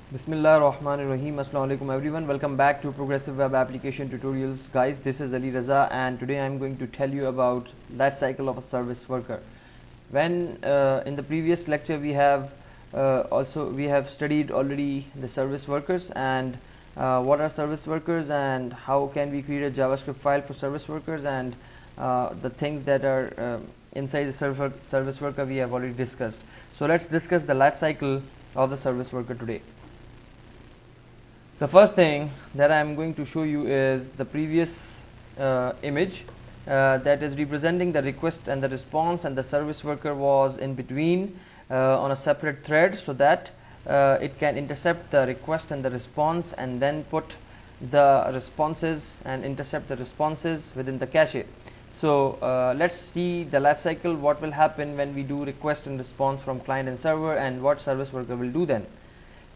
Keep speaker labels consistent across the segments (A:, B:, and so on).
A: Bismillah Rahman Rahim. Assalamu alaikum everyone. Welcome back to Progressive Web Application Tutorials. Guys, this is Ali Raza and today I am going to tell you about life cycle of a service worker. When in the previous lecture we have studied already the service workers and what are service workers and how can we create a JavaScript file for service workers, and the things that are inside the service worker we have already discussed. So let's discuss the life cycle of the service worker today. The first thing that I am going to show you is the previous image that is representing the request and the response, and the service worker was in between on a separate thread so that it can intercept the request and the response and then put the responses and intercept the responses within the cache. So let's see the life cycle, what will happen when we do request and response from client and server, and what service worker will do then.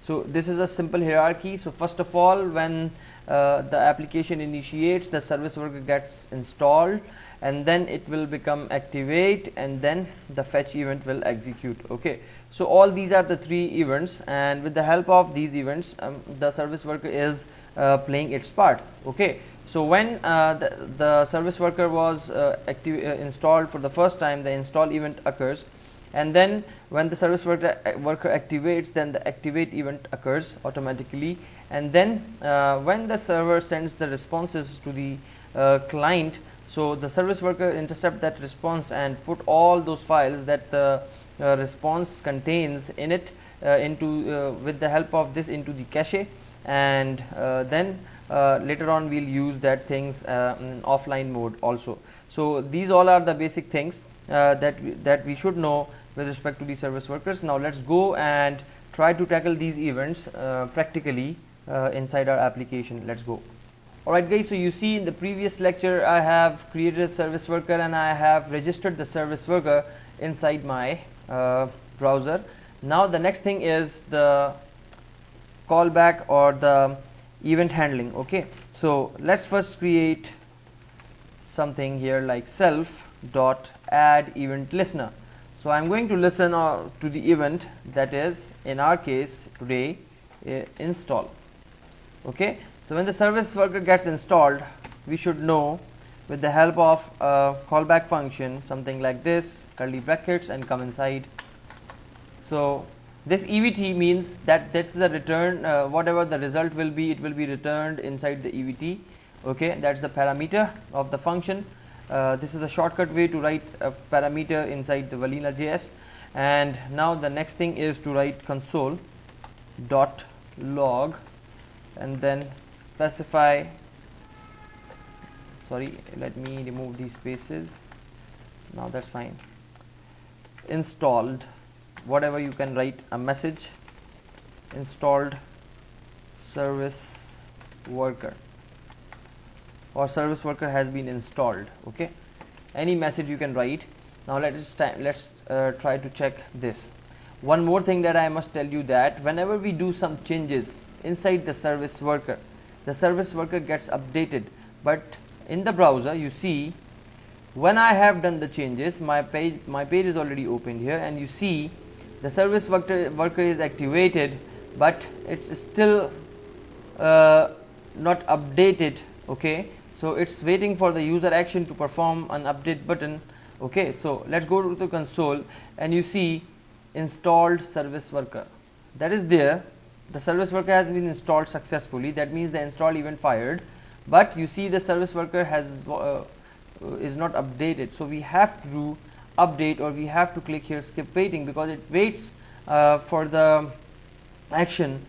A: So this is a simple hierarchy. So first of all, when the application initiates, the service worker gets installed and then it will become activate and then the fetch event will execute. Okay, so all these are the three events, and with the help of these events the service worker is playing its part. Okay, so when the service worker was installed for the first time, the install event occurs, and then when the service worker activates, then the activate event occurs automatically, and then when the server sends the responses to the client, so the service worker intercept that response and put all those files that the response contains in it into with the help of this into the cache, and then later on we'll use that things in offline mode also. So these all are the basic things that we should know with respect to the service workers. Now let's go and try to tackle these events practically inside our application. Let's go. Alright guys, so you see in the previous lecture I have created a service worker and I have registered the service worker inside my browser. Now the next thing is the callback or the event handling. Okay, so let's first create something here like self.add event listener. So I'm going to listen to the event that is in our case today install. Okay, so when the service worker gets installed, we should know with the help of a callback function something like this, curly brackets, and come inside. So this EVT means that that's the return, whatever the result will be, it will be returned inside the EVT. Okay, that's the parameter of the function. This is the shortcut way to write a parameter inside the vanilla.js. And now the next thing is to write console.log and then specify, sorry, let me remove these spaces. Now that's fine. Installed, whatever you can write a message, installed service worker, or service worker has been installed. Okay, any message you can write. Now let's try to check this. One more thing that I must tell you, that whenever we do some changes inside the service worker gets updated, but in the browser you see when I have done the changes, my page is already opened here, and you see the service worker is activated, but it's still not updated. Okay, so it's waiting for the user action to perform an update button. Okay, so let's go to the console and you see installed service worker, that is there. The service worker has been installed successfully, that means the install event fired, but you see the service worker has is not updated. So we have to do update, or we have to click here skip waiting, because it waits for the action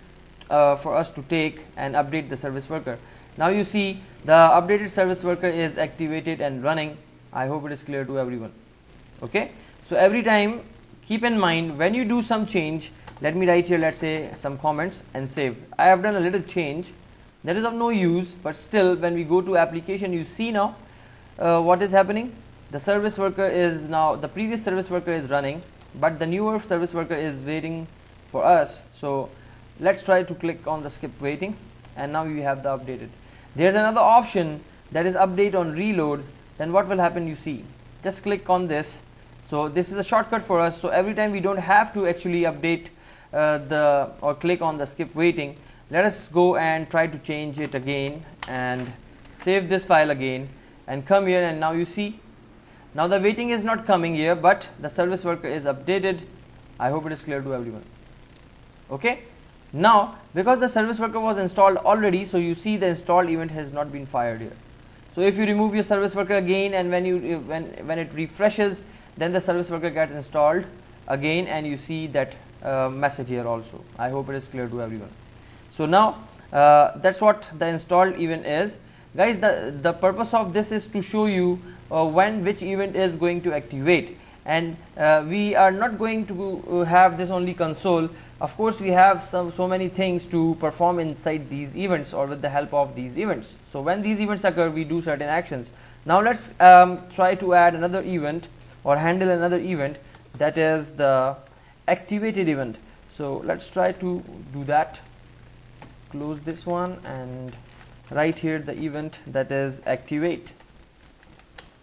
A: for us to take and update the service worker. Now you see the updated service worker is activated and running. I hope it is clear to everyone. Okay, so every time keep in mind when you do some change, let me write here, let's say some comments and save. I have done a little change that is of no use, but still when we go to application, you see now what is happening. The service worker is now, the previous service worker is running, but the newer service worker is waiting for us. So let's try to click on the skip waiting, and now you have the updated. There's another option that is update on reload. Then what will happen, you see, just click on this. So this is a shortcut for us, so every time we don't have to actually update or click on the skip waiting. Let us go and try to change it again and save this file again and come here, and now you see now the waiting is not coming here, but the service worker is updated. I hope it is clear to everyone. Okay, now because the service worker was installed already, so you see the installed event has not been fired here. So if you remove your service worker again, and when it refreshes, then the service worker gets installed again, and you see that message here also. I hope it is clear to everyone. So now that's what the installed event is, guys. The purpose of this is to show you when which event is going to activate, and we are not going to have this only console. Of course, we have so many things to perform inside these events or with the help of these events. So when these events occur, we do certain actions. Now let's try to add another event or handle another event, that is the activated event. So let's try to do that. Close this one and write here the event that is activate.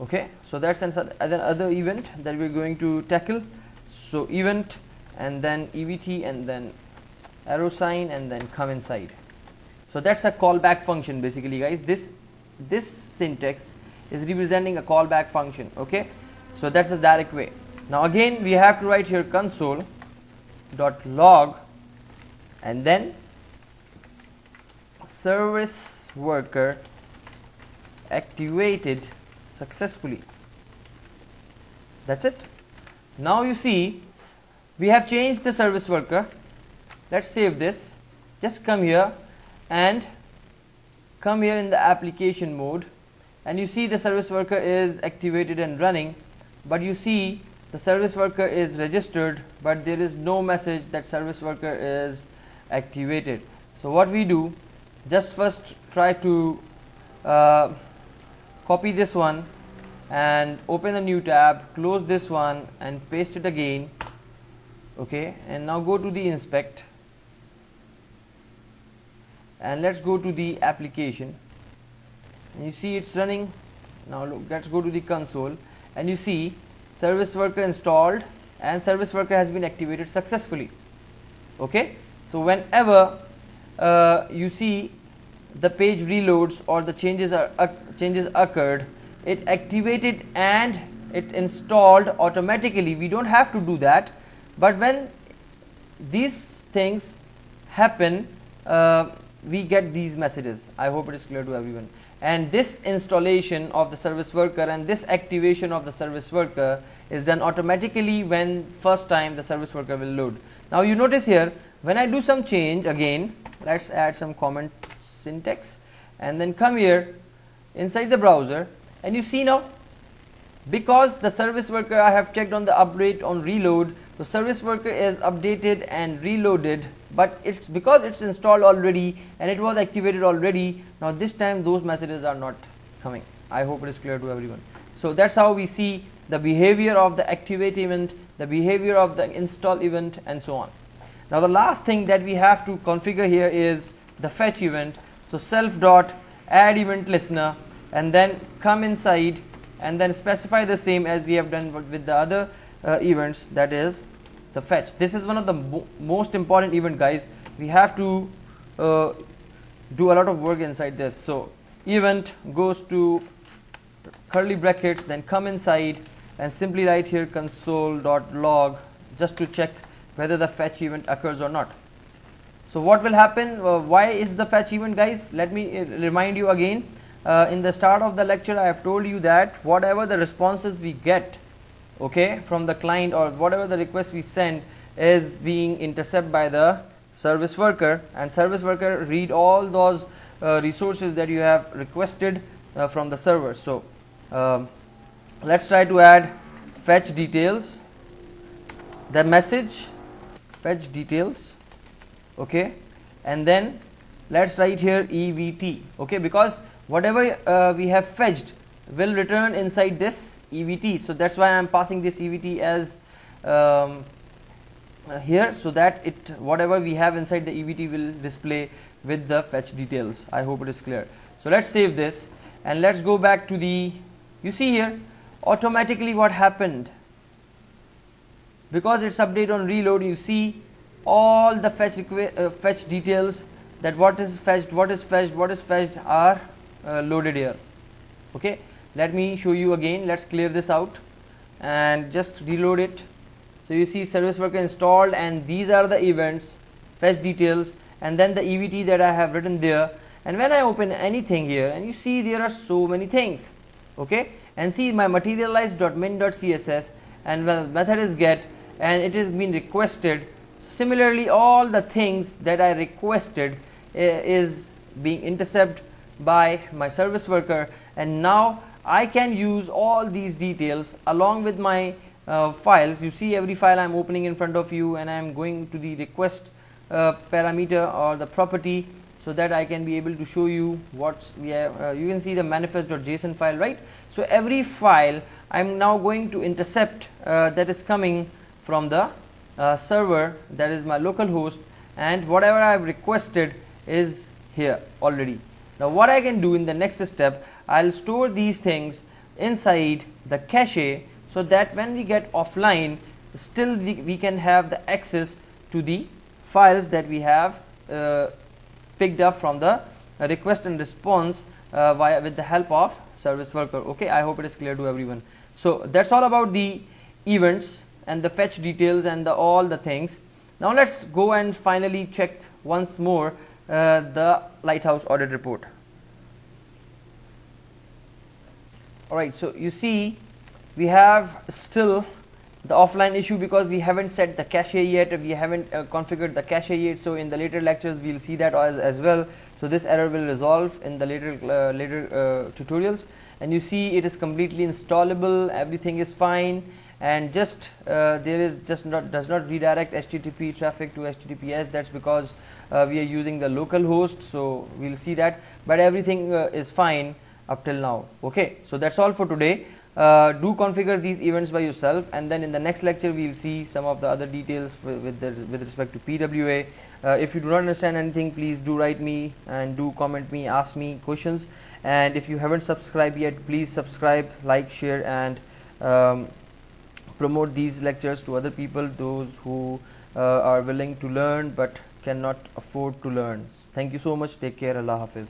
A: Okay, so that's another event that we're going to tackle. So event and then EVT and then arrow sign and then come inside. So that's a callback function basically, guys. This syntax is representing a callback function. Okay, so that's the direct way. Now again we have to write here console.log and then service worker activated successfully. That's it. Now you see we have changed the service worker. Let's save this. Just come here and come here in the application mode, and you see the service worker is activated and running, but you see the service worker is registered, but there is no message that service worker is activated. So what we do, just first try to copy this one and open a new tab, close this one and paste it again. Okay, and now go to the inspect and let's go to the application, and you see it's running. Now look, let's go to the console and you see service worker installed and service worker has been activated successfully. Okay, so whenever you see the page reloads or the changes occurred, it activated and it installed automatically. We don't have to do that, but when these things happen, we get these messages. I hope it is clear to everyone. And this installation of the service worker and this activation of the service worker is done automatically when first time the service worker will load. Now you notice here, when I do some change again, let's add some comment syntax and then come here inside the browser, and you see now because the service worker, I have checked on the update on reload, the service worker is updated and reloaded, but it's because it's installed already and it was activated already. Now this time those messages are not coming. I hope it is clear to everyone. So that's how we see the behavior of the activate event, the behavior of the install event, and so on. Now the last thing that we have to configure here is the fetch event. So self.add event listener and then come inside and then specify the same as we have done with the other events, that is the fetch. This is one of the most important event, guys. We have to do a lot of work inside this. So event goes to curly brackets, then come inside and simply write here console.log just to check whether the fetch event occurs or not. So what will happen, why is the fetch event, guys? Let me remind you again. In the start of the lecture I have told you that whatever the responses we get, okay, from the client or whatever the request we send is being intercepted by the service worker, and service worker read all those resources that you have requested from the server. So let's try to add fetch details, the message fetch details, okay, and then let's write here EVT, okay, because whatever we have fetched will return inside this EVT. So that's why I am passing this EVT as here, so that it whatever we have inside the EVT will display with the fetch details. I hope it is clear. So let's save this and let's go back to the, you see here automatically what happened, because it's update on reload, you see all the fetch details, that what is fetched, are loaded here. Okay, let me show you again. Let's clear this out and just reload it. So you see service worker installed, and these are the events, fetch details, and then the EVT that I have written there. And when I open anything here, and you see there are so many things, okay, and see my materialize.min.css, and the method is get, and it has been requested. Similarly, all the things that I requested is being intercepted by my service worker, and now I can use all these details along with my files. You see every file I'm opening in front of you, and I'm going to the request parameter or the property, so that I can be able to show you what's we have. You can see the manifest.json file, right? So every file I'm now going to intercept that is coming from the server, that is my local host, and whatever I've requested is here already. Now what I can do in the next step, I'll store these things inside the cache, so that when we get offline, still we can have the access to the files that we have picked up from the request and response with the help of service worker. Okay, I hope it is clear to everyone. So that's all about the events and the fetch details and all the things. Now let's go and finally check once more the Lighthouse audit report. Alright, so you see we have still the offline issue because we haven't set the cache yet, we haven't configured the cache yet. So in the later lectures we'll see that as well. So this error will resolve in the later tutorials, and you see it is completely installable, everything is fine, and just does not redirect HTTP traffic to HTTPS. That's because we are using the local host, so we'll see that, but everything is fine up till now. Okay, so that's all for today. Do configure these events by yourself, and then in the next lecture we'll see some of the other details with respect to PWA. If you do not understand anything, please do write me and do comment me, ask me questions, and if you haven't subscribed yet, please subscribe, like, share, and promote these lectures to other people, those who are willing to learn but cannot afford to learn. Thank you so much. Take care. Allah Hafiz.